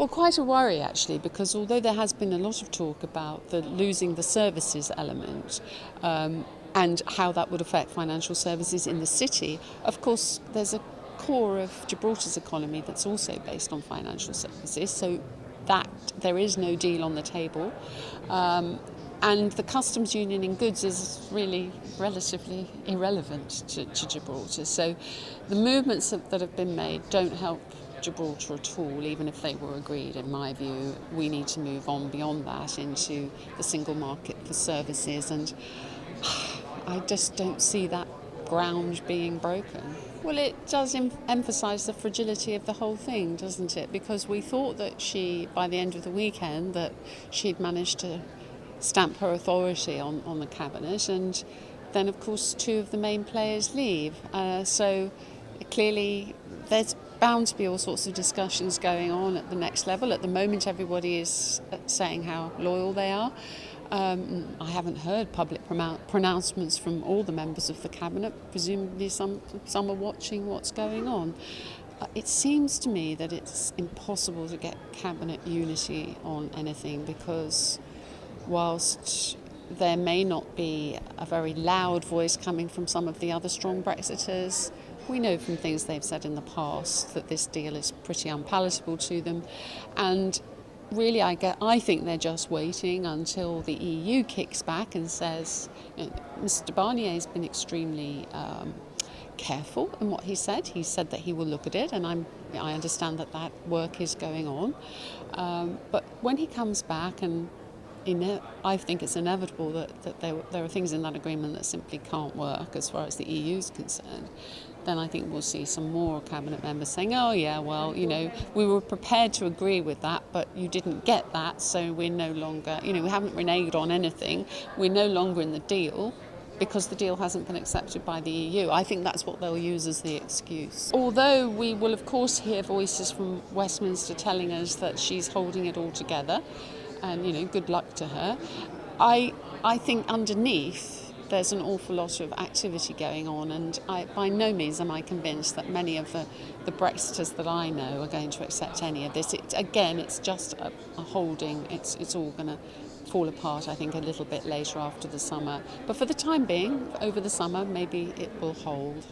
Well, quite a worry actually, because although there has been a lot of talk about losing the services element and how that would affect financial services in the city, of course there's a core of Gibraltar's economy that's also based on financial services, so that there is no deal on the table. And the customs union in goods is really relatively irrelevant to Gibraltar. So the movements that have been made don't help Gibraltar at all, even if they were agreed. In my view, we need to move on beyond that into the single market for services, and I just don't see that ground being broken. Well, it does emphasise the fragility of the whole thing, doesn't it? Because we thought that by the end of the weekend, that she'd managed to stamp her authority on the cabinet, and then of course two of the main players leave. So clearly there's bound to be all sorts of discussions going on at the next level. At the moment everybody is saying how loyal they are. I haven't heard public pronouncements from all the members of the cabinet. Presumably some are watching what's going on. It seems to me that it's impossible to get cabinet unity on anything, because whilst there may not be a very loud voice coming from some of the other strong Brexiteers, we know from things they've said in the past that this deal is pretty unpalatable to them. And really, I think they're just waiting until the EU kicks back and says, Mr. Barnier's been extremely careful in what he said. He said that he will look at it, and I understand that work is going on. But when he comes back, and I think it's inevitable that there are things in that agreement that simply can't work as far as the EU is concerned, then I think we'll see some more cabinet members saying, oh yeah, well, we were prepared to agree with that, but you didn't get that, so we're no longer, we haven't reneged on anything, we're no longer in the deal because the deal hasn't been accepted by the EU. I think that's what they'll use as the excuse. Although we will of course hear voices from Westminster telling us that she's holding it all together, and good luck to her. I think underneath there's an awful lot of activity going on, and by no means am I convinced that many of the Brexiters that I know are going to accept any of this. It's just a holding. It's all going to fall apart, I think, a little bit later after the summer. But for the time being, over the summer, maybe it will hold.